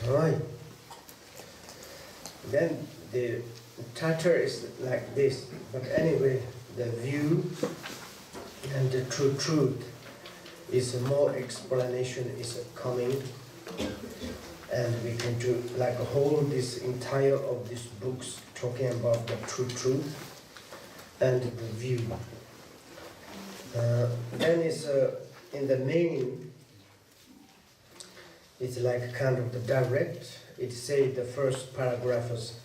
Right. Then the title is like this, but anyway, the view and the true truth is more explanation is coming, and we can do like hold this entire of these books talking about the true truth and the view. Then is in the main, it's like kind of the direct. It says the first paragraph is,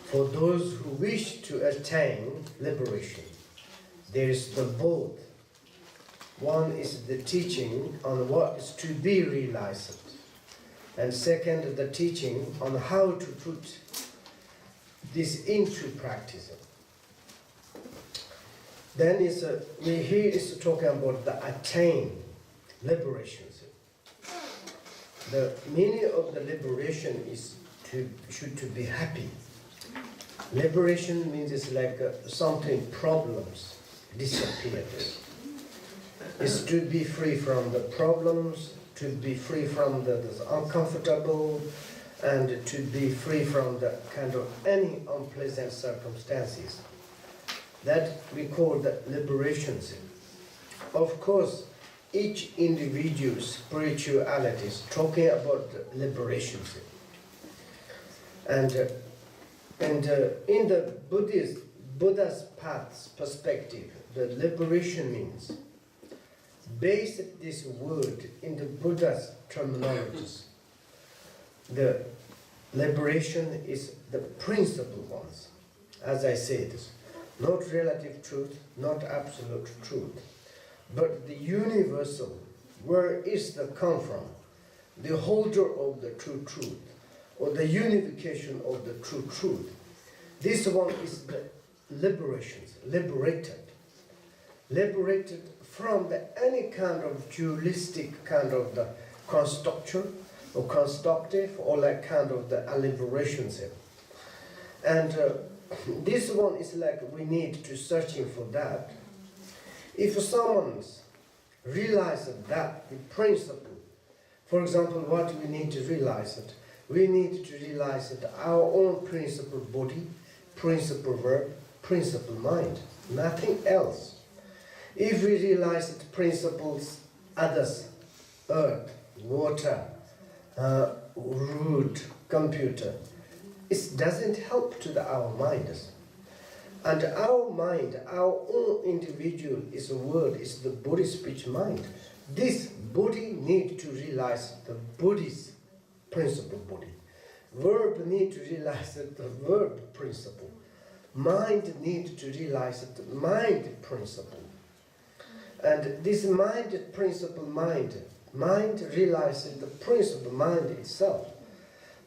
for those who wish to attain liberation, there is the both. One is the teaching on what is to be realized, and second, the teaching on how to put this into practice. Then here is talking about the attain liberation. The meaning of the liberation is should to be happy. Liberation means it's like something problems disappeared. It's to be free from the problems, to be free from the uncomfortable, and to be free from the kind of any unpleasant circumstances. That we call the liberation. Of course, each individual's spirituality is talking about liberation. And in the Buddha's path's perspective, the liberation means, based this word in the Buddha's terminologies, the liberation is the principal ones. As I said, not relative truth, not absolute truth, but the universal, where is the come from, the holder of the true truth, or the unification of the true truth. This one is the liberation, liberated from any kind of dualistic kind of the construction or constructive, or like kind of the liberation. And this one is like we need to searching for that. If someone realizes that the principle, for example, what we need to realize it, we need to realize that our own principle body, principle verb, principle mind, nothing else. If we realize that principles, others, earth, water, root, computer, it doesn't help to our minds. And our mind, our own individual is a word, is the body, speech, mind. This body need to realize the body's principle body. Verb need to realize that the verb principle. Mind need to realize that the mind principle. And this mind principle mind realizes the principle mind itself.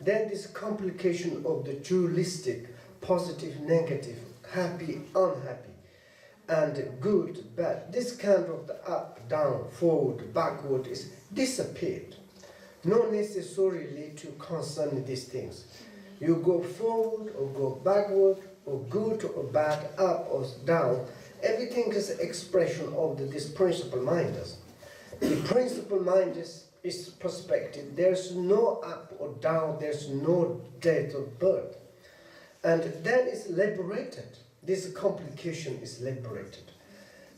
Then this complication of the dualistic, positive, negative, happy, unhappy, and good, bad, this kind of the up, down, forward, backward is disappeared. Not necessarily to concern these things. You go forward or go backward, or good or bad, up or down. Everything is an expression of this principal mind. The principal mind is perspective. There's no up or down, there's no death or birth. And then it's liberated. This complication is liberated.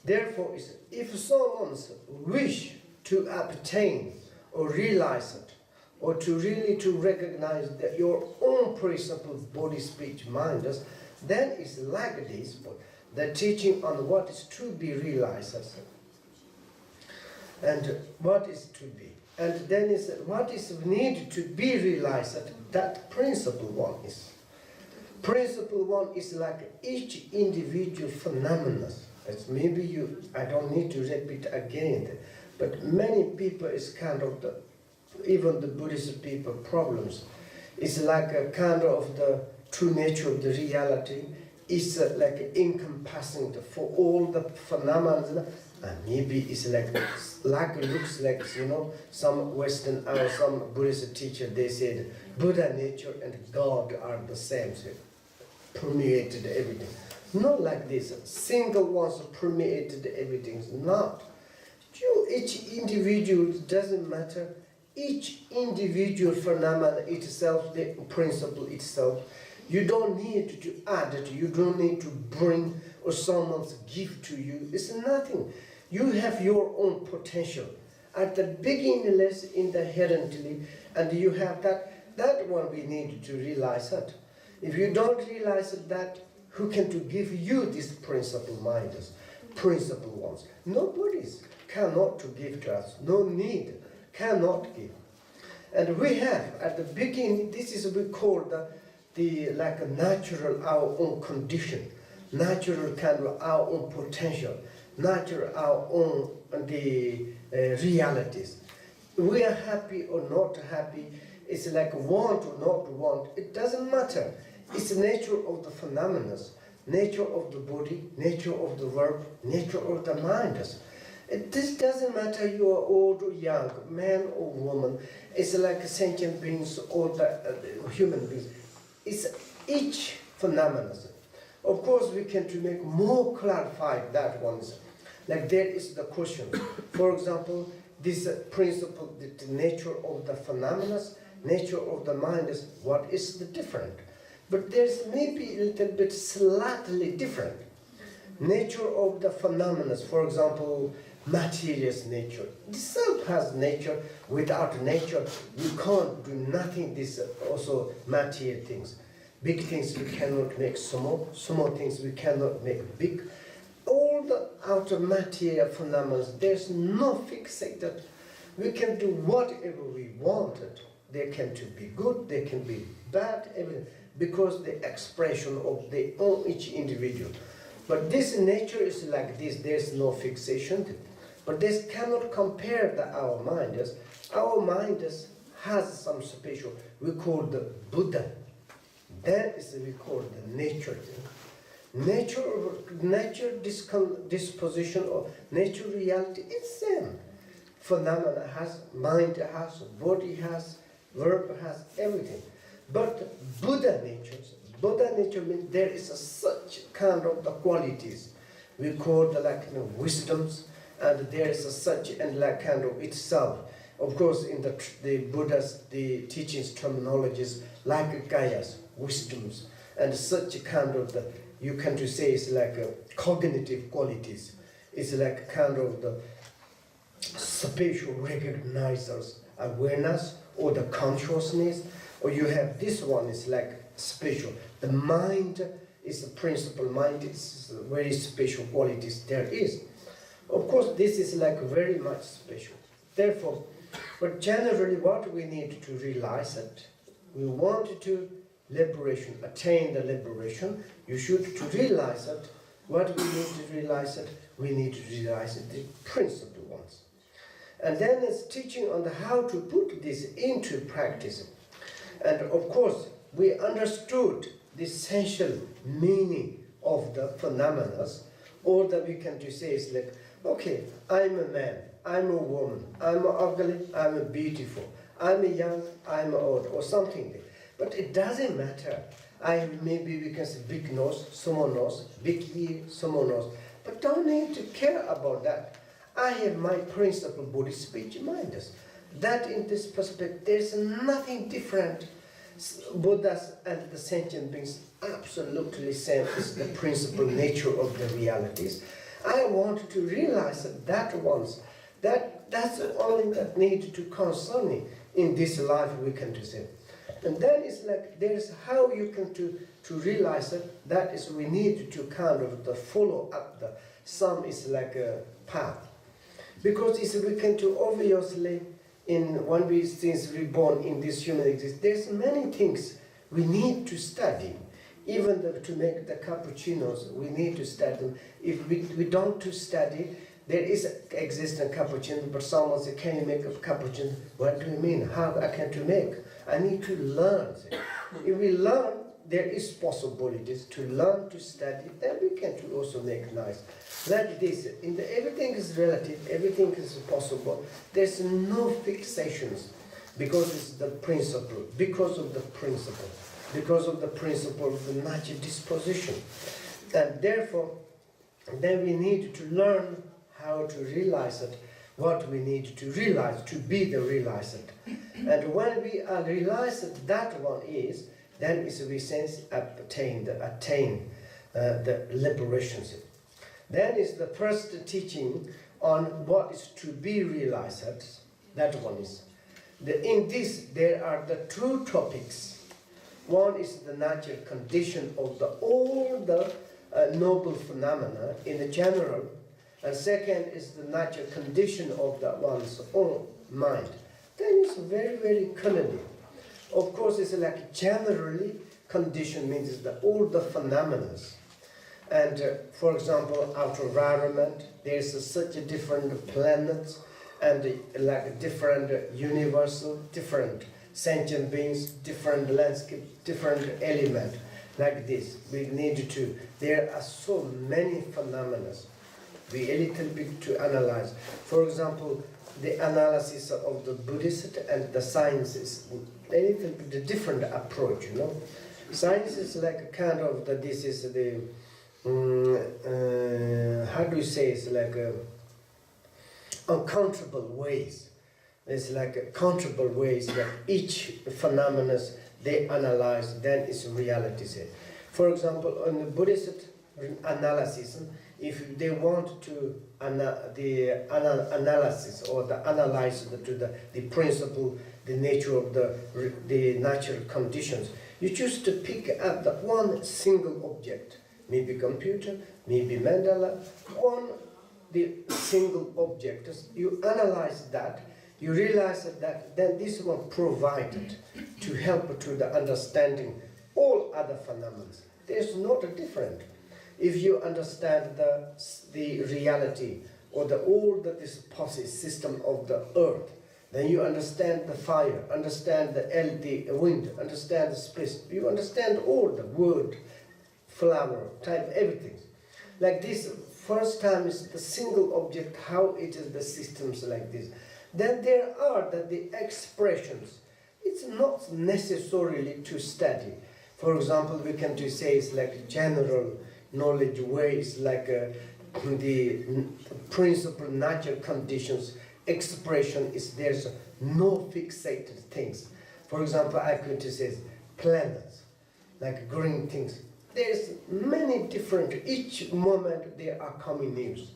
Therefore, if someone's wish to obtain or realize it, or to really to recognize that your own principle, body, speech, mind, then it's like this, the teaching on what is to be realized and what is to be. And then is what is needed to be realized, that principle one is. Principle one is like each individual phenomenon. It's maybe I don't need to repeat again, but many people is kind of even the Buddhist people problems. It's like a kind of the true nature of the reality. It's like encompassing for all the phenomena, and maybe it's like looks like, some Western or some Buddhist teacher, they said Buddha nature and God are the same, so permeated everything. Not like this, single ones permeated everything, not. Each individual doesn't matter, each individual phenomenon itself, the principle itself. You don't need to add it, you don't need to bring or someone's gift to you. It's nothing. You have your own potential. At the beginningless, inherently, and you have that one we need to realize it. If you don't realize it, that who can to give you these principle minders, principle ones? Nobody's cannot to give to us. No need, cannot give. And we have at the beginning, this is we call the like a natural our own condition, natural kind of our own potential, natural our own the realities. We are happy or not happy. It's like want or not want. It doesn't matter. It's the nature of the phenomena, nature of the body, nature of the verb, nature of the mind. This doesn't matter you are old or young, man or woman. It's like sentient beings or the human beings. It's each phenomenon. Of course, we can to make more clarified that ones. Like there is the question. For example, this principle, the nature of the phenomena, nature of the mind is what is the different. But there's maybe a little bit slightly different. Nature of the phenomena, for example, materialist nature. The self has nature. Without nature, you can't do nothing. This also material things. Big things we cannot make small. Small things we cannot make big. All the outer material phenomena, there's no fixated. We can do whatever we wanted. They can to be good, they can be bad, everything, because the expression of the own each individual. But this nature is like this, there's no fixation. But this cannot compare our mind. Our mind has some special, we call the Buddha. That is we call the nature. Nature disposition or nature reality is same. Phenomena has, mind has, body has, verb has, everything. But Buddha nature means there is such kind of the qualities. We call the like wisdoms, and there is such and like kind of itself. Of course, in the Buddha's the teachings terminologies like Gaia's wisdoms and such kind of the you can to say it's like cognitive qualities. It's like kind of the spatial recognizers, awareness or the consciousness, or you have this one is like spatial. The mind is the principal mind, it's very special qualities there is. Of course, this is like very much special. Therefore, but generally what we need to realize that we want to liberation, attain the liberation, you should to realize that what we need to realize that we need to realize it, the principal ones. And then it's teaching on the how to put this into practice. And of course, we understood the essential meaning of the phenomena, or that we can just say is like, okay, I'm a man, I'm a woman, I'm ugly, I'm beautiful, I'm young, I'm old, or something. But it doesn't matter. Maybe we can say big nose, someone knows, big ear, someone knows. But don't need to care about that. I have my principle, body, speech, mind. That in this perspective, there's nothing different. Buddhas and the sentient beings absolutely same is the principal nature of the realities. I want to realize that once, that's the only that need to concern me in this life we can do say. And then it's like there's how you can to realize it. That is we need to kind of the follow up the some is like a path, because it's we can to obviously in when we since reborn in this human existence, there's many things we need to study. Even to make the cappuccinos, we need to study them. If we don't to study, there is existing cappuccino, but someone says, can you make a cappuccino? What do you mean? How I can to make? I need to learn. If we learn, there is possibilities to learn, to study, then we can to also make nice. Like this, everything is relative, everything is possible. There's no fixations because it's the principle, because of the principle of the natural disposition. And therefore, then we need to learn how to realize it. what we need to realize, to be the realized. And when we are realized that one is, then is we sense attain the liberation. Then is the first teaching on what is to be realized. That one is. In this, there are the two topics. One is the natural condition of all the noble phenomena in the general, and second is the natural condition of the one's own mind. Then it's very, very clearly. Of course, it's like generally condition means that all the phenomena. And for example, our environment, there's such a different planets and like different universal, different sentient beings, different landscape, different element, like this. We need to, there are so many phenomena. We a little bit to analyze. For example, the analysis of the Buddhist and the science is a little bit a different approach, you know. Science is like a kind of the, this is the, how do you say, it's like uncountable ways. It's like countable ways that each phenomenon they analyze, then it's reality. For example, on the Buddhist analysis, if they want to analysis or the analyze the principle, the nature of the natural conditions, you choose to pick up the one single object, maybe computer, maybe mandala, the single object. You analyze that, you realize that then this one provided to help to the understanding all other phenomena. There's not a different. If you understand the reality or this system of the earth, then you understand the fire, understand the wind, understand the space. You understand all the word, flower, type, everything. Like this, first time is the single object, how it is the systems like this. Then there are the expressions. It's not necessarily to study. For example, we can just say it's like general knowledge ways, like the principle, natural conditions, expression is there's no fixated things. For example, I could say planets, like green things. There's many different, each moment there are coming news.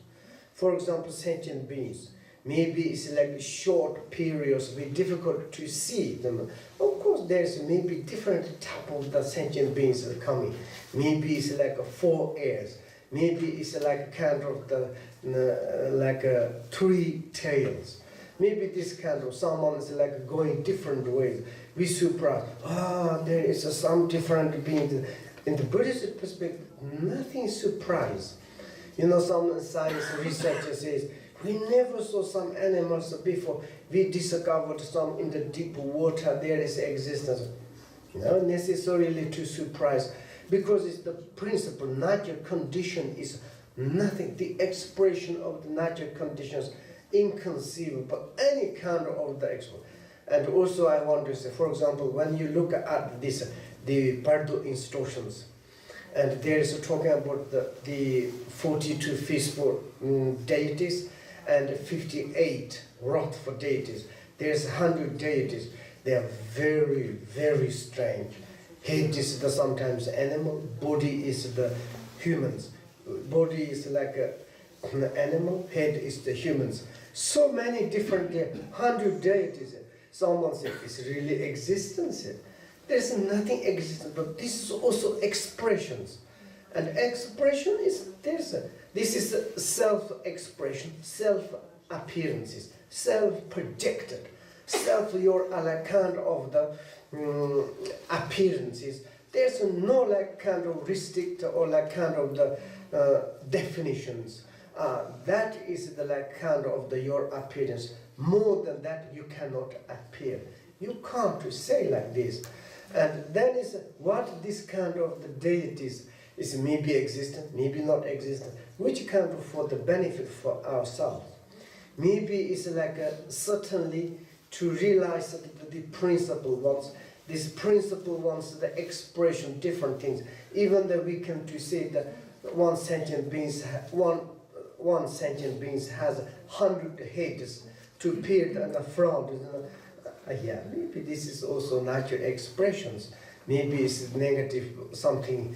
For example, sentient beings. Maybe it's like short periods, very difficult to see them. Of course, there's maybe different type of the sentient beings are coming. Maybe it's like 4 airs. Maybe it's like kind of the like 3 tails. Maybe this kind of someone is like going different ways. We surprise. There is some different beings. In the Buddhist perspective, nothing surprise. You know, some science researcher says, we never saw some animals before. We discovered some in the deep water. There is existence. Not necessarily to surprise, because it's the principle. Natural condition is nothing. The expression of the natural conditions, inconceivable. Any kind of the expression. And also, I want to say, for example, when you look at this, the Pardhu instructions, and there is talking about the 42 feastful deities. And 58 wrath for deities. There's 100 deities. They are very, very strange. Head is the sometimes animal, body is the humans. Body is like an animal, head is the humans. So many different 100 deities. Someone said, it's really existence. There's nothing existent, but this is also expressions. And expression is this is self-expression, self-appearances, self-projected, your kind of the appearances. There's no like kind of restrict or like kind of the definitions. That is the like kind of your appearance. More than that, you cannot appear. You can't say like this. And then is what this kind of the deities is maybe existent, maybe not existent, which kind of for the benefit for ourselves. Maybe it's like certainly to realize that the principle wants, this principle wants the expression, different things. Even that we can to say that one sentient beings, one one sentient being has 100 heads to appear in the front. Yeah, maybe this is also natural expressions. Maybe it's negative something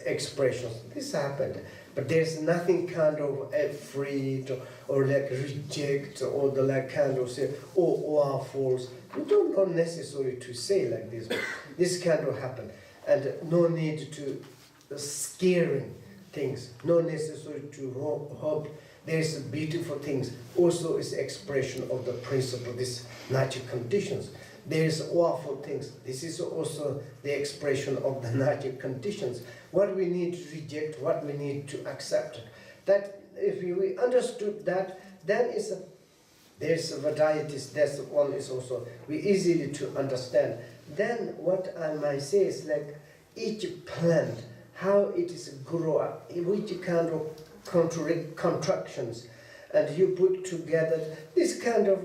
expressions. This happened, but there's nothing kind of afraid or like reject or the like kind of say or false. You don't know necessary to say like this. This kind of happen, and no need to scaring things. No necessary to hope. There's beautiful things. Also, is expression of the principle. This natural conditions. There's awful things. This is also the expression of the natural conditions. What we need to reject, what we need to accept. That if we understood that, then there's varieties. That's one is also we easily to understand. Then what I might say is like each plant, how it is grow up, which kind of contractions, and you put together this kind of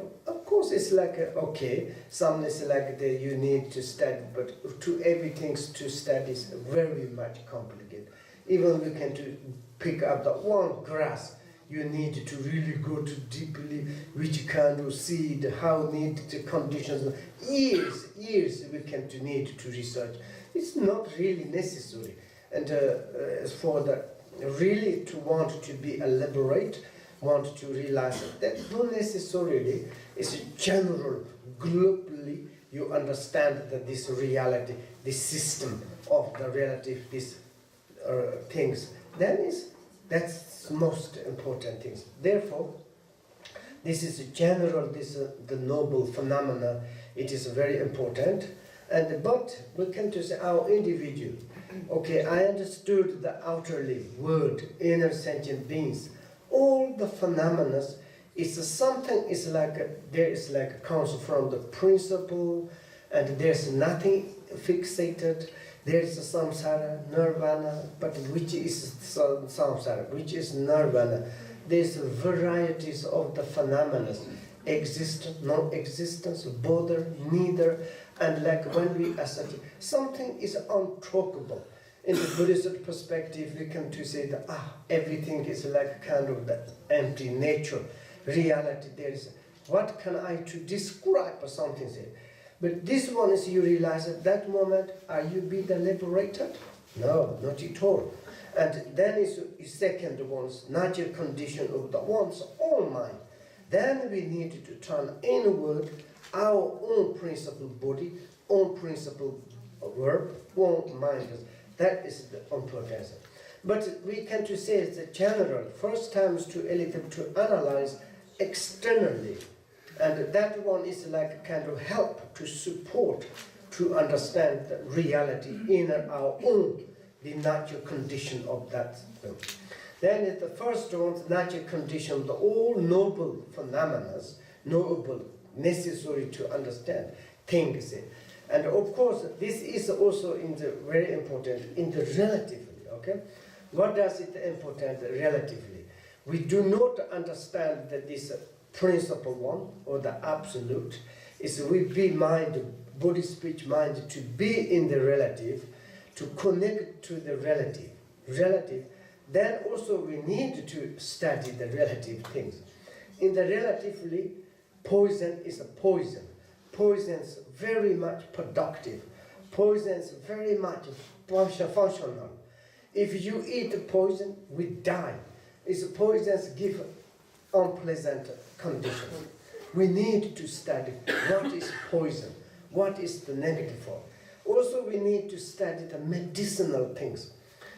course, it's like, okay, some is like you need to study, but to everything to study is very much complicated. Even we can to pick up the one grass, you need to really go to deeply, which kind of seed, how need the conditions, years we can to need to research. It's not really necessary. And as for the really to want to be elaborate, want to realize that not necessarily it's general, globally you understand that this reality, this system of the relative, these things, that's most important things. Therefore, this is general, this the noble phenomena, it is very important. But we can just say our individual. Okay, I understood the outerly word, inner sentient beings. All the phenomena is something is like there is like comes from the principle, and there's nothing fixated. There's a samsara, nirvana, but which is samsara, which is nirvana. There's varieties of the phenomena, existence, non-existence, both, neither, and like when we assert something is untalkable. In the Buddhist perspective, we come to say that everything is like kind of the empty nature, reality. There is what can I to describe or something say. But this one is you realize at that moment, are you being liberated? No, not at all. And then is second one's natural condition of the one's own mind. Then we need to turn inward our own principle body, own principle verb, own mind. That is the importance. But we can to say it's a general. First time is to analyze externally. And that one is like a kind of help to support, to understand the reality in our own, the natural condition of that. Then the first one, the natural condition, the all noble phenomena, noble, necessary to understand things. And of course, this is also in the very important in the relatively. Okay, what does it important relatively? We do not understand that this principle one or the absolute is we be mind, body, speech, mind to be in the relative, to connect to the relative. Then also we need to study the relative things. In the relatively, poison is a poison. Poison's very much productive. Poison's very much functional. If you eat poison, we die. It's poisons give unpleasant conditions. We need to study what is poison, what is the negative form. Also, we need to study the medicinal things.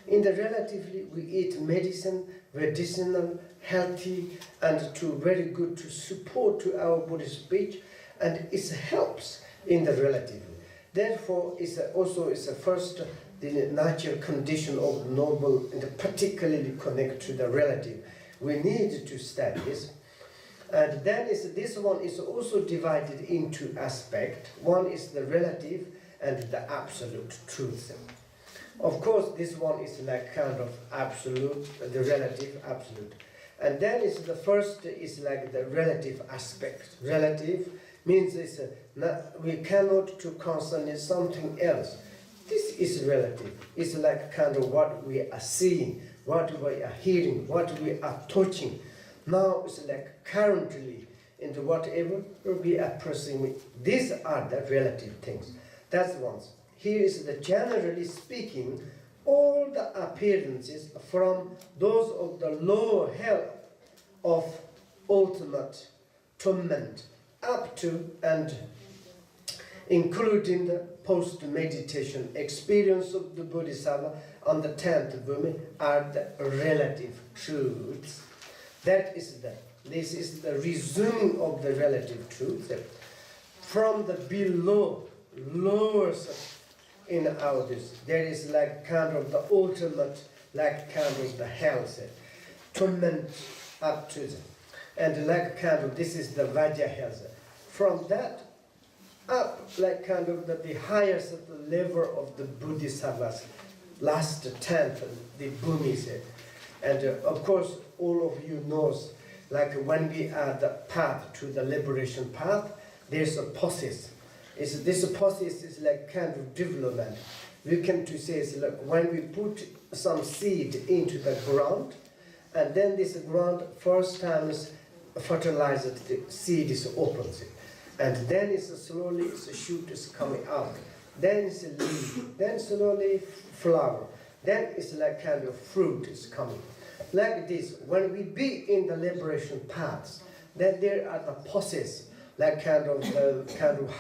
In the relatively, we eat medicinal, healthy, and to very good to support to our body speech, and it helps in the relatively. Therefore, it's also a first the natural condition of noble, and particularly connected to the relative. We need to study this. And then this one is also divided into aspects. One is the relative and the absolute truth. Of course, this one is like kind of absolute, the relative, absolute. And then is the first is like the relative aspect. Relative means we cannot to concern something else. This is relative. It's like kind of what we are seeing, what we are hearing, what we are touching. Now it's like currently into whatever we are perceiving. These are the relative things. That's one. Here is the generally speaking, all the appearances from those of the lower hell of ultimate torment up to and including the post-meditation experience of the Bodhisattva on the 10th bhumi are the relative truths. This is the resuming of the relative truths. From the below, lower in our this, there is like kind of the ultimate, like kind of the hell, torment up to them. And like kind of, this is the Vajra hell. From that up, like kind of the highest level of the Bodhisattvas, last 10th, the bhumis. And of course, all of you knows, like when we are the path to the liberation path, there's a process. This process is like kind of development. We can to say is like when we put some seed into the ground, and then this ground first time is fertilized, the seed is opens, and then it's slowly the shoot is coming out. Then it's a leaf, then slowly flower, then it's like kind of fruit is coming. Like this, when we be in the liberation paths, then there are the process, like kind of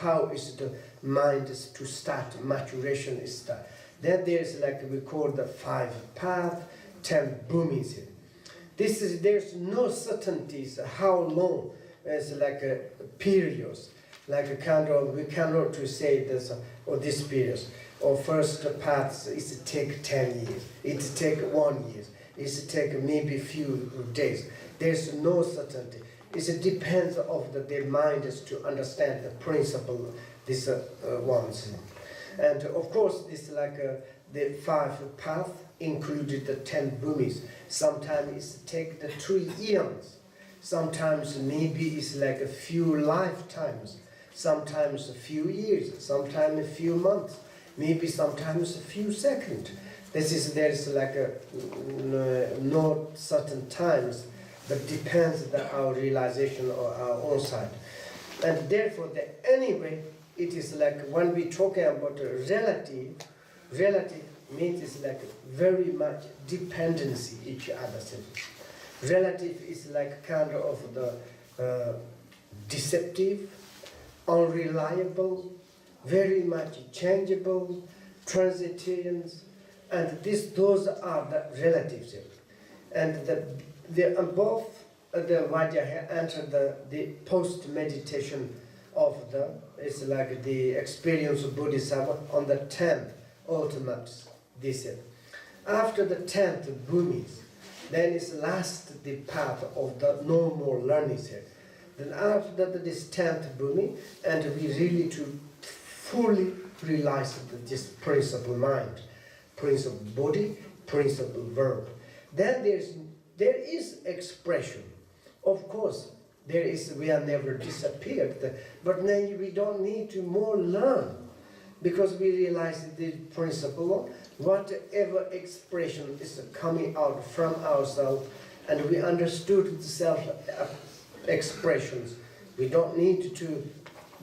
how is the mind is to start, maturation is start. Then there's like we call the 5 path, 10 bhumis. There's no certainties how long as like a periods, like a kind of we cannot to say this or this period. Or first paths is take 10 years, it take 1 year, it take maybe few days. There's no certainty. It depends of the mind is to understand the principle, this ones. And of course, this like the 5 path included the 10 bhumis. Sometimes it take the 3 eons. Sometimes maybe it's like a few lifetimes. Sometimes a few years. Sometimes a few months. Maybe sometimes a few seconds. There's like no certain times, but depends on our realization or our own side. And therefore, anyway, it is like when we talking about relative means it's like very much dependency each other. Relative is like kind of the deceptive, unreliable, very much changeable, transitory, and those are the relatives. And the above the Vajra enter the post meditation of it's like the experience of Bodhisattva on the 10th ultimate this. After the 10th bhumis, then is last the path of the no more learning here. Then after this 10th bhumi, and we really to fully realize this principle mind, principle body, principle verb. Then there is expression. Of course, we are never disappeared, but then we don't need to more learn, because we realize the principle, whatever expression is coming out from ourselves, and we understood the self-expressions. We don't need to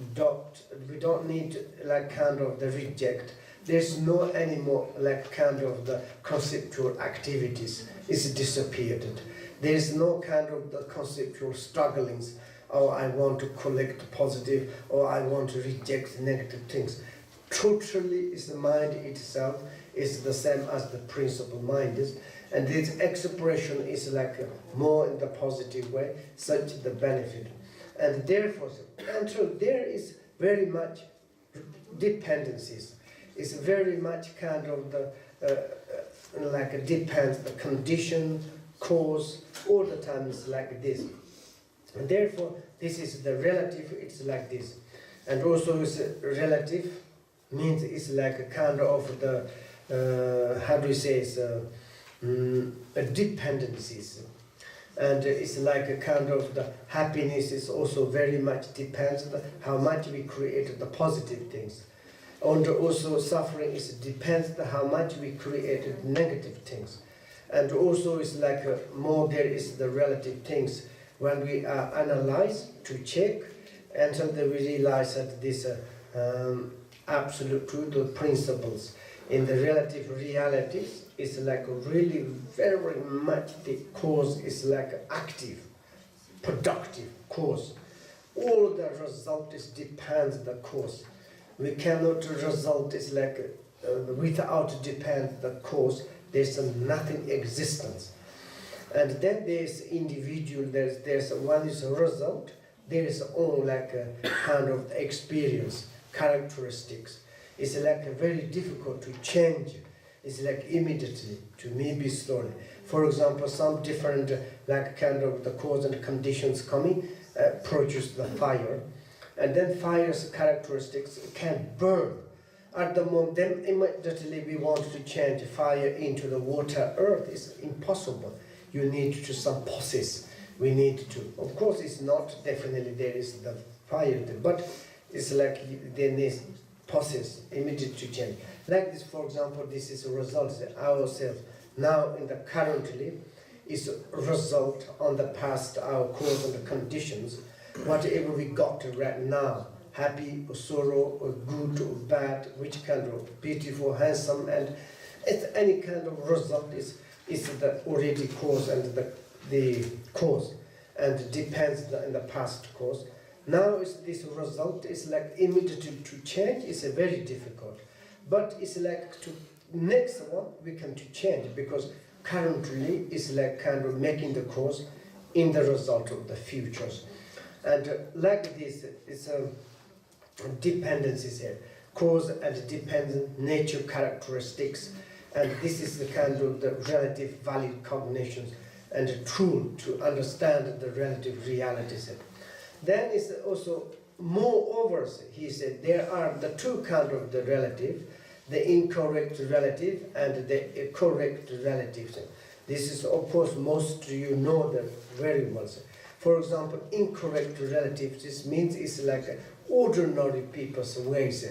adopt, we don't need to like kind of the reject. There's no anymore like kind of the conceptual activities. It's disappeared. There's no kind of the conceptual strugglings. Oh, I want to collect positive, or I want to reject negative things. Totally is the mind itself is the same as the principle mind is, and this expression is like more in the positive way, such the benefit. And therefore, until there is very much dependencies, it's very much kind of the like it depends the condition, cause, all the time is like this. And therefore, this is the relative, it's like this. And also it's relative means it's like a kind of the, how do you say, it's dependencies. And it's like a kind of the happiness is also very much depends on how much we create the positive things. And also suffering is depends on how much we created negative things. And also it's like more there is the relative things when we analyze to check until we realize that this absolute truth or principles in the relative realities is like really very much the cause is like active, productive cause. All the result is depends the cause. We cannot result is like without depend the cause. There's nothing existence. And then there's individual. There's one is a result. There is all like a kind of experience, characteristics. It's like very difficult to change. It's like immediately to maybe slowly. For example, some different like kind of the cause and conditions coming produce the fire, and then fire's characteristics can burn. At the moment, then immediately we want to change fire into the water, earth. It's impossible. You need to some process. We need to. Of course, it's not definitely there is the fire, but it's like there needs process immediate to change. Like this, for example, this is a result ourselves now in the currently is a result on the past our cause and the conditions. Whatever we got right now, happy or sorrow or good or bad, which kind of beautiful, handsome, and it's any kind of result is the already cause and the cause, and depends in the past cause. Now is this result is like immediately to change is a very difficult, but it's like to next one we can to change because currently it's like kind of making the cause in the result of the futures, and like this it's a dependencies here, cause and dependent nature characteristics, and this is the kind of the relative valid cognitions and a tool to understand the relative realities. Then is also moreover, he said, there are the two kind of the relative, the incorrect relative and the correct relative. This is of course most you know them very well. For example, incorrect relatives, this means it's like ordinary people's ways.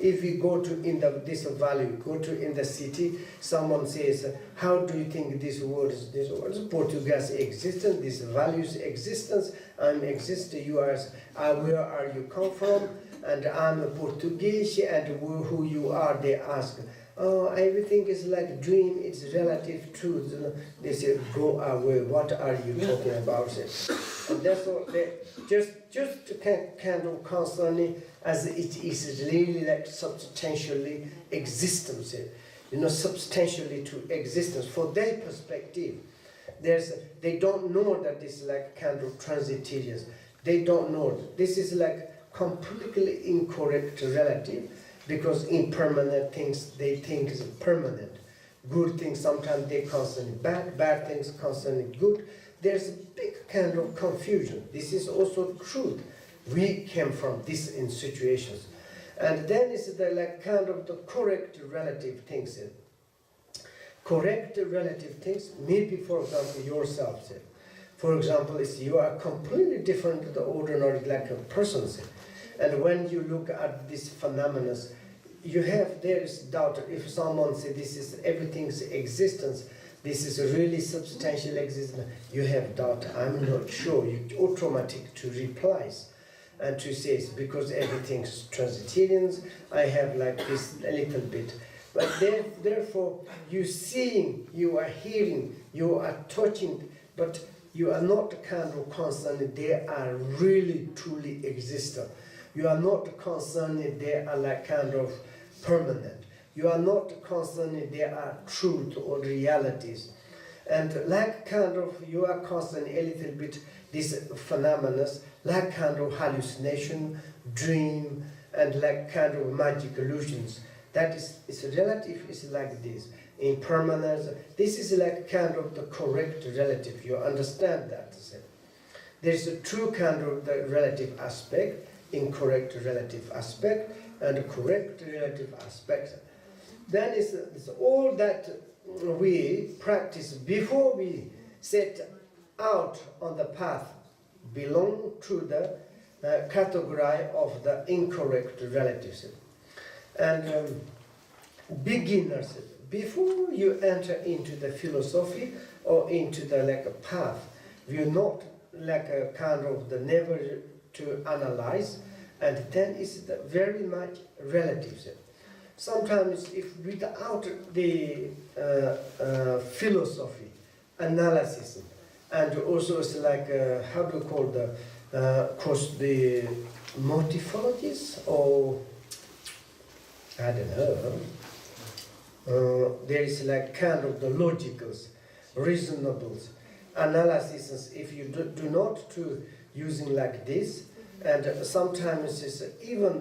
If we go to in this valley, go to in the city, someone says, how do you think this word is Portugal's existence, this value's existence, I'm exist, you are, where are you come from, and I'm a Portuguese, and who you are, they ask, oh, everything is like dream, it's relative truth. They say, go away, what are you talking about? And that's all, they just kind of concerning as it is really like substantially existence, substantially to existence. For their perspective, they don't know that this is like kind of transitarians. They don't know. This is like completely incorrect relative, because impermanent things they think is permanent. Good things sometimes they constantly bad things constantly good. There's a big kind of confusion. This is also truth. We came from this in situations. And then is the like kind of the correct relative things. Correct relative things, maybe for example yourself. For example, is you are completely different to the ordinary like a person. And when you look at these phenomena, there is doubt. If someone says this is everything's existence, this is a really substantial existence, you have doubt. I'm not sure. You automatic to replies and to say because everything's transitarians. I have like this a little bit, but therefore you seeing, you are hearing, you are touching, but you are not kind of concerned they are really truly existent. You are not concerned they are like kind of permanent. You are not concerned they are truth or realities. And like kind of you are concerned a little bit these phenomena, like kind of hallucination, dream, and like kind of magic illusions. That is, it's relative, it's like this. Impermanence, this is like kind of the correct relative. You understand that? There's a true kind of the relative aspect, incorrect relative aspect, and a correct relative aspect. Then it's all that we practice before we set out on the path belong to the category of the incorrect relatives. And beginners before you enter into the philosophy or into the like a path, you're not like a kind of the never to analyze, and then it's the very much relative. Sometimes if without the philosophy, analysis, and also it's like how do you call the course the morphologies, or I don't know. There is like kind of the logicals, reasonables, analysis. If you do not to using like this, and sometimes it's even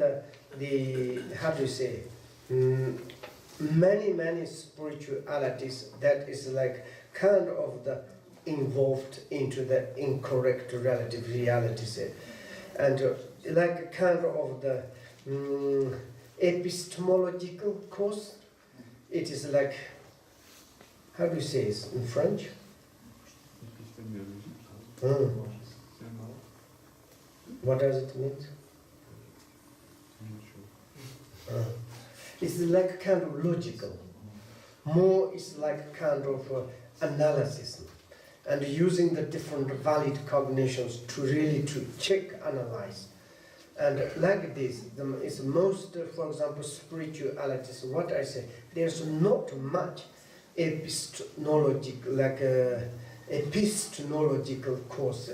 the how do you say, many spiritualities that is like kind of the involved into the incorrect relative realities, and like kind of the epistemological course. It is like, how do you say it in French? What does it mean? It's like kind of logical. More is like kind of analysis, and using the different valid cognitions to really to check, analyze. And like this, is most, for example, spiritualities, what I say, there's not much epistemological, like epistemological course,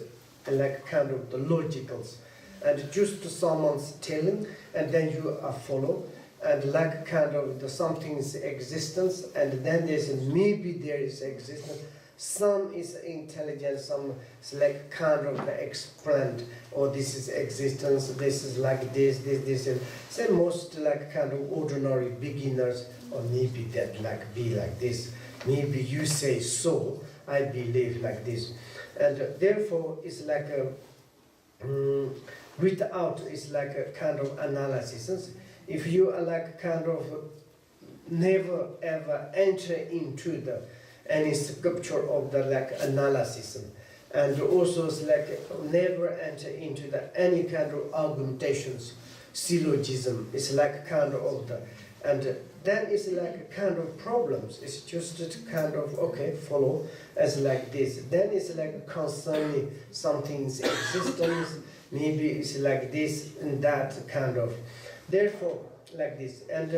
like kind of the logicals, and just someone's telling, and then you follow, and like kind of the something's existence, and then there's maybe there is existence. Some is intelligence, some is like kind of explained, or this is existence, this is like this, and so most like kind of ordinary beginners, or maybe that like be like this, maybe you say so, I believe like this, and therefore it's like a without it's like a kind of analysis. If you are like kind of never ever enter into the any sculpture of the like analysis, and also it's like never enter into the any kind of argumentations, syllogism. It's like kind of the, and then it's like kind of problems. It's just kind of okay, follow as like this. Then it's like concerning something's existence. Maybe it's like this and that kind of. Therefore, like this, and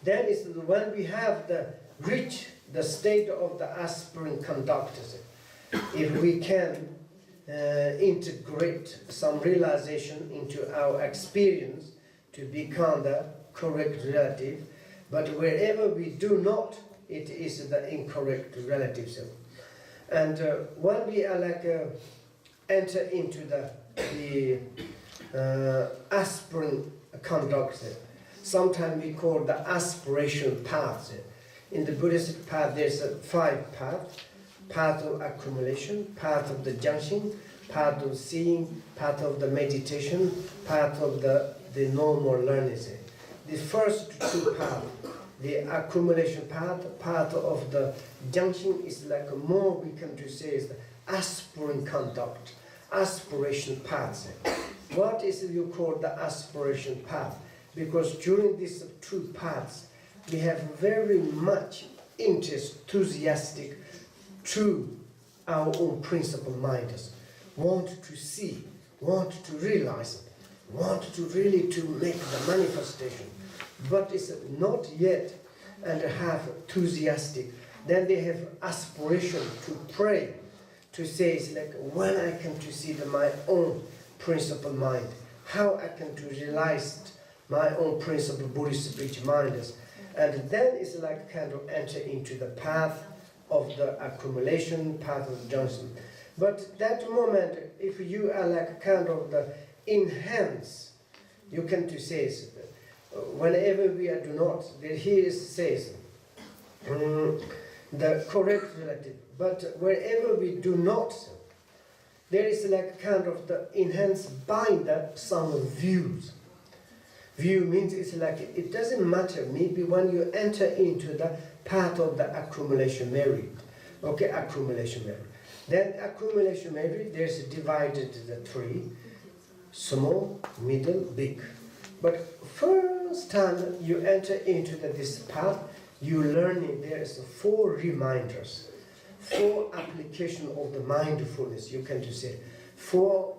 then it's when we have the reach the state of the aspiring conductors, if we can integrate some realization into our experience to become the correct relative, but wherever we do not, it is the incorrect relative. And when we are like enter into the aspiring conductor, sometimes we call the aspiration paths. In the Buddhist path, there's 5 paths: path of accumulation, path of the junction, path of seeing, path of the meditation, path of the normal learning. The first 2 paths, the accumulation path, path of the junction, is like more we can to say is the aspiring conduct, aspiration paths. What is it you call the aspiration path? Because during these 2 paths, we have very much enthusiastic to our own principle minds, want to see, want to realize, want to really to make the manifestation, but it's not yet and have enthusiastic. Then they have aspiration to pray, to say it's like when I can to see my own principle mind, how I can to realize my own principle Buddhist speech minds. And then it's like kind of enter into the path of the accumulation, path of the junction. But that moment, if you are like kind of the enhance, you can to say, whenever we are do not, that here says the correct relative. But wherever we do not, there is like kind of the enhance binder some views. View means it's like, it doesn't matter, maybe when you enter into the path of the accumulation merit, okay, accumulation merit. Then accumulation merit, there's divided the 3, small, middle, big. But first time you enter into this path, you learning there is 4 reminders, 4 application of the mindfulness. You can just say 4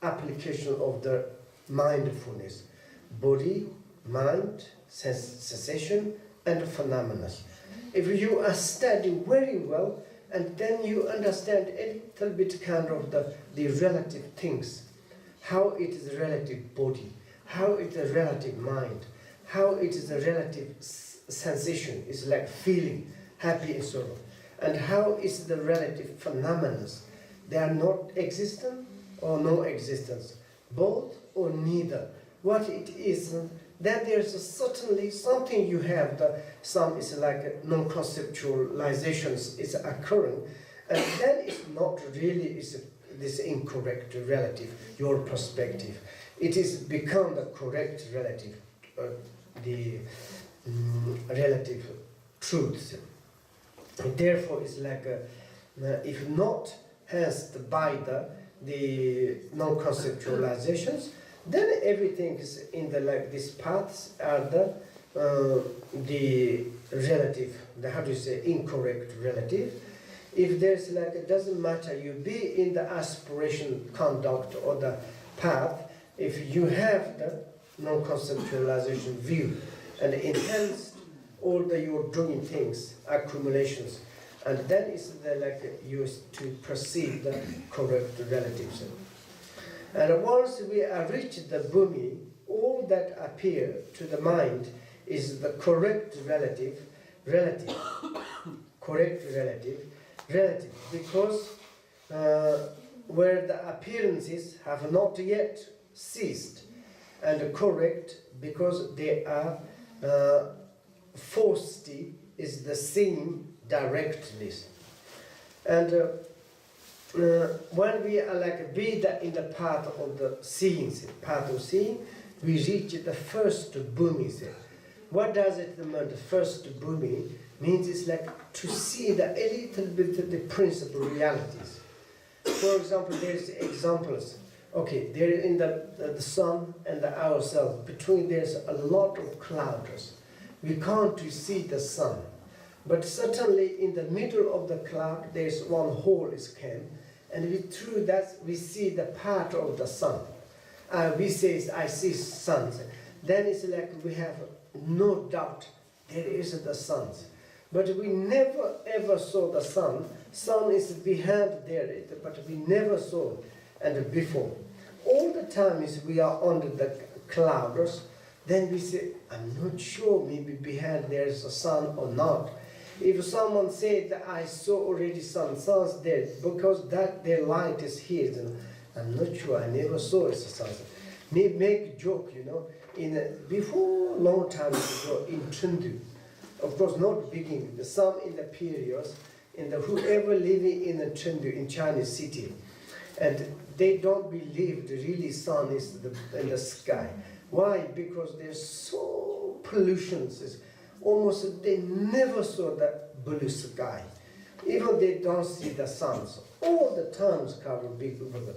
application of the mindfulness: body, mind, sensation, and phenomena. If you are studying very well, and then you understand a little bit kind of the relative things, how it is a relative body, how it is a relative mind, how it is a relative sensation, is like feeling, happy and sorrow, and how is the relative phenomena. They are not existent or no existence, both or neither. What it is, then there's certainly something you have, some is like non-conceptualizations is occurring, and then it's not really this incorrect relative, your perspective. It is become the correct relative, the relative truth. And therefore, it's like if not enhanced by the non-conceptualizations, then everything is in the like these paths are the relative, the how do you say, incorrect relative. If there's like, it doesn't matter, you be in the aspiration conduct or the path, if you have the non-conceptualization view and enhanced all the your doing things, accumulations, and that is the like used to perceive the correct relatives. And once we have reached the bhumi, all that appear to the mind is the correct relative, correct relative, because where the appearances have not yet ceased, and correct because they are forced is the same directness. And when we are like be in the path of the seeing, path of seeing, we reach the first bhumi. What does it mean? The first bhumi means it's like to see a little bit of the principal realities. For example, there's examples. Okay, there in the sun and ourselves, between there's a lot of clouds. We can't see the sun. But certainly in the middle of the cloud, there's one hole is came, and through that we see the part of the sun. We say, I see sun. Then it's like we have no doubt there is the sun. But we never ever saw the sun. Sun is behind there, but we never saw it and before. All the time is we are under the clouds. Then we say, I'm not sure, maybe behind there is a sun or not. If someone said that I saw already sun's there, because that their light is here, I'm not sure, I never saw it sun. Make a joke, you know, before long time ago in Chengdu, of course not beginning, but some in the periods, whoever living in Chengdu, in Chinese city, and they don't believe the really sun is in the sky. Why? Because there's so pollutions. Almost they never saw the blue sky. Even they don't see the suns. All the times cover big blue.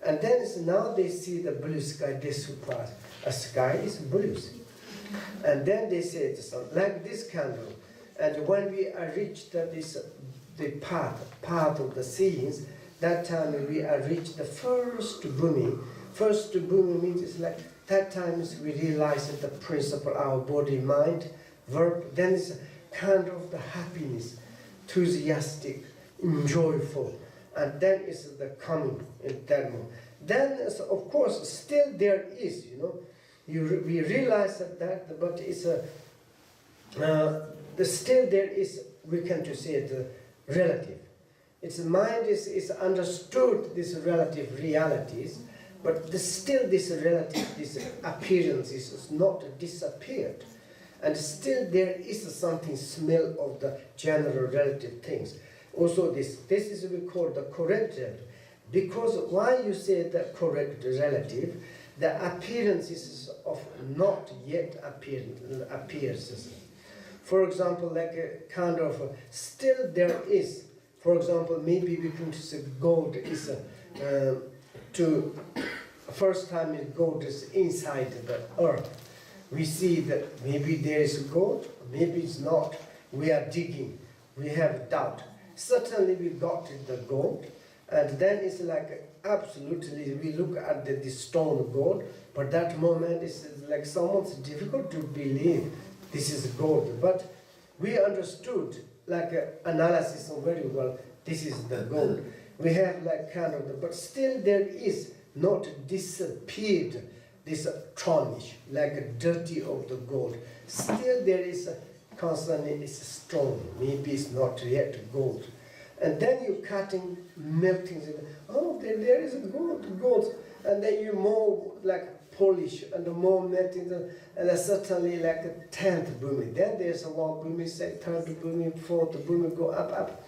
And then now they see the blue sky, they surprise. A sky is blue. And then they say the sun, like this candle. And when we reached the path of the seeings, that time we reached the first bhumi. First bhumi means it's like that time we realize that the principle, our body, mind, verb, then it's kind of the happiness, enthusiastic, joyful, and then it's the coming in that moment. Then, of course, still there is, you know, we realize that, but it's still there is, we can just say it, relative. Its mind is understood these relative realities, but still this relative, this appearance is not disappeared. And still there is something smell of the general relative things. Also this is what we call the correct relative. Because why you say the correct relative, the appearances of not yet appearances. For example, like a kind of, still there is, for example, maybe we can say gold is first time gold is inside the earth. we see that maybe there is gold, maybe it's not. We are digging, we have doubt. Certainly we got the gold, and then it's like absolutely we look at the stone gold, but that moment is like somewhat difficult to believe this is gold. But we understood like analysis very well, this is the gold. We have like kind of the, but still there is not disappeared this tarnish, like a dirty of the gold. Still there is a constantly it's stone, maybe it's not yet gold. And then you cutting, melting, oh there is a gold, and then you more like polish and more melting, and then certainly like a 10th bhumi. Then there's a one bhumi, say 3rd bhumi, 4th bhumi, go up,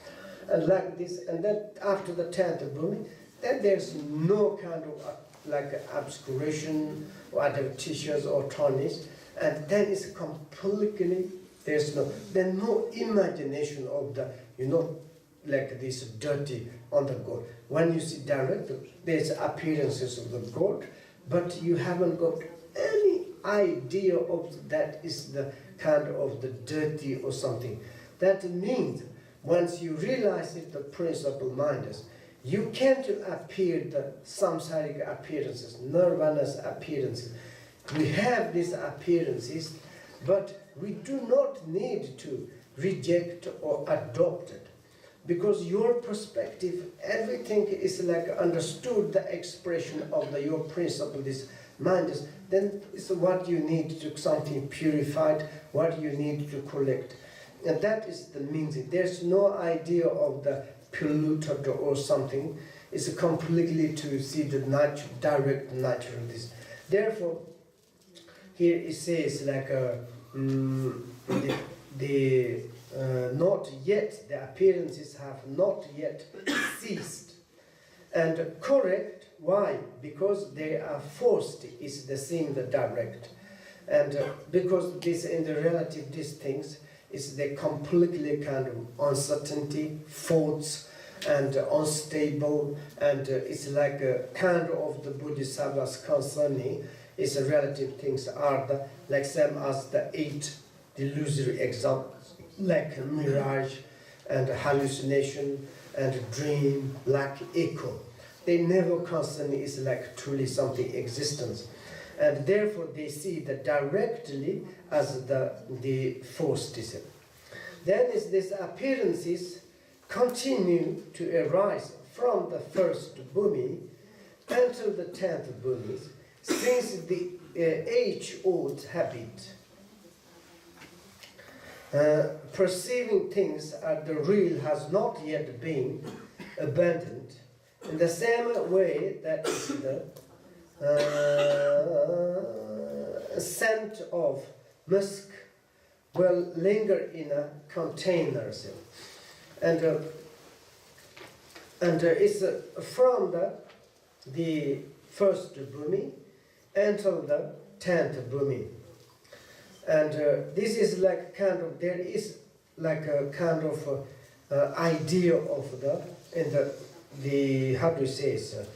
and like this, and then after the 10th bhumi, then there's no kind of like obscuration or adventitious or tarnish, and then it's completely, there's no imagination of the, like this dirty on the gold. When you see direct, there's appearances of the gold, but you haven't got any idea of that is the kind of the dirty or something. That means once you realize it, the principal mind is, you can't appear the samsaric appearances, nirvana's appearances. We have these appearances, but we do not need to reject or adopt it. Because your perspective, everything is like understood the expression of your principle, this mind is, then it's what you need to something purified, what you need to collect. And that is the means. There's no idea of the polluted or something. It's completely to see the direct nature of this. Therefore, here it says like not yet, the appearances have not yet ceased. And correct, why? Because they are forced, is the same, the direct. And because this in the relative, these things, is the completely kind of uncertainty, faults, and unstable, and it's like a kind of the Bodhisattvas concerning, is relative things are the, like same as the 8 delusory examples, like mirage and hallucination and dream, like echo. They never constantly is like truly something existence. And therefore they see that directly as the force discipline. Then is this appearances continue to arise from the first bhumi until the 10th bhumi, since the age-old habit. Perceiving things as the real has not yet been abandoned, in the same way that the scent of musk will linger in a container. And it's from the first bhumi until the 10th bhumi. And this is like kind of, there is like a kind of idea of the how do you say it,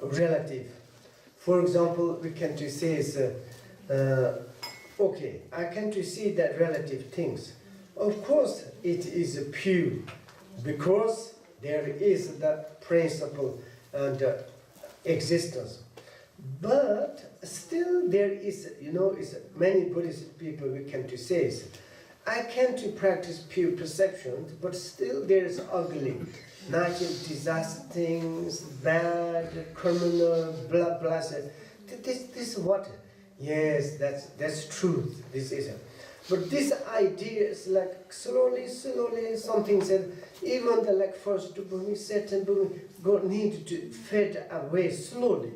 relative. For example, we can to say is, okay, I can to see that relative things. Of course, it is pure, because there is that principle and existence. But still there is, is many Buddhist people we can to say is, I can to practice pure perception, but still there is ugly, natural disaster things, bad, criminal, blah, blah. This what? Yes, that's truth. This is it. But this idea is like slowly, something said, even the like first bhumi, second bhumi, God need to fade away slowly,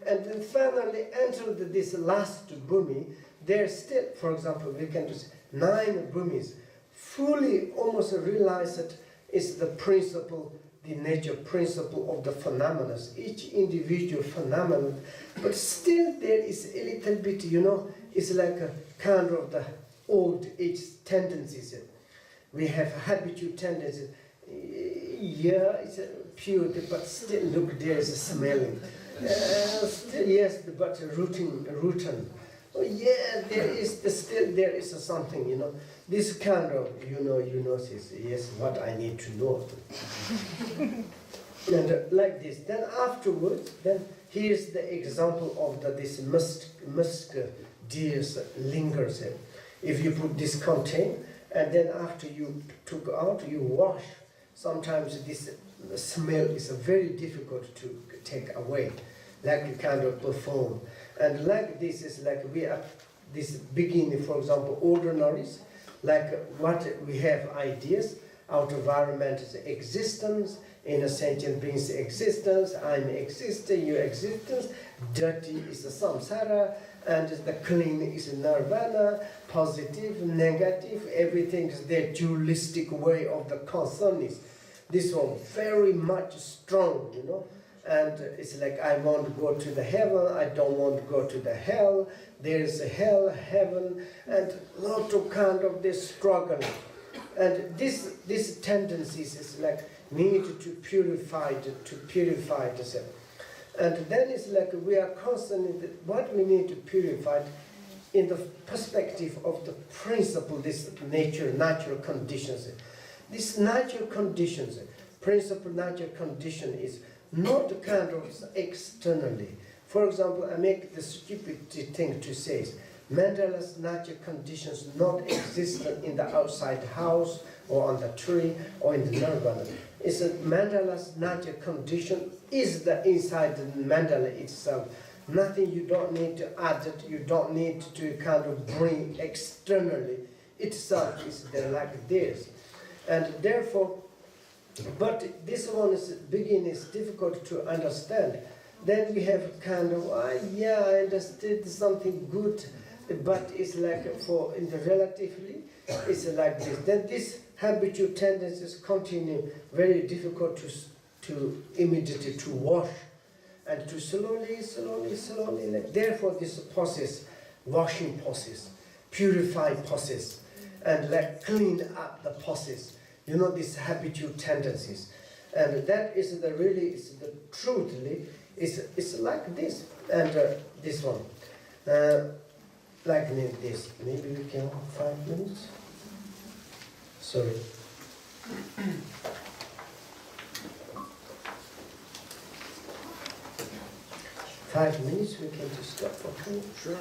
And then finally enter this last bhumi, there's still, for example, we can just 9 bhumis, fully almost realize that it's the principle, the nature principle of the phenomena, each individual phenomenon, but still there is a little bit, it's like a kind of the old age tendencies. We have habitual tendencies. Yeah, it's pure, but still look, there is a smelling. Still, yes, but rotten. Oh yeah, there is something, you know. This kind of, you notice, yes, what I need to know. And like this. Then afterwards, then here's the example of this musk deer's lingers. If you put this contain, and then after you took out, you wash. Sometimes this smell is very difficult to take away, like you kind of perform. And like this is like we are this beginning, for example, ordinaries, like what we have ideas, our environment is existence, inner sentient brings existence, I'm existing, your existence, dirty is the samsara, and the clean is nirvana, positive, negative, everything is the dualistic way of the consciousness. This one very much strong, you know, and it's like I want to go to the heaven, I don't want to go to the hell, there is a hell, heaven, and lot of kind of this struggle. And this tendencies is like need to purify the self. And then it's like we are constantly, what we need to purify in the perspective of the principle, this natural conditions. This natural conditions, principle natural condition is not kind of externally. For example, I make the stupid thing to say, Mandela's natural conditions not existent in the outside house or on the tree or in the nirvana. It's that Mandela's natural condition is the inside the mandala itself. Nothing you don't need to add it, you don't need to kind of bring externally. Itself is there like this. And therefore, but this one is beginning is difficult to understand. Then we have kind of, yeah, I understood something good, but it's like for in the relatively, it's like this. Then this habitual tendencies continue very difficult to immediately to wash and to slowly, like, therefore this process, washing process, purify process, and like clean up the process. You know, these habitual tendencies. And that is the really, is the truthfully, it's like this. And this one. Like this. Maybe we can 5 minutes? Sorry. 5 minutes we can just stop, okay? Sure.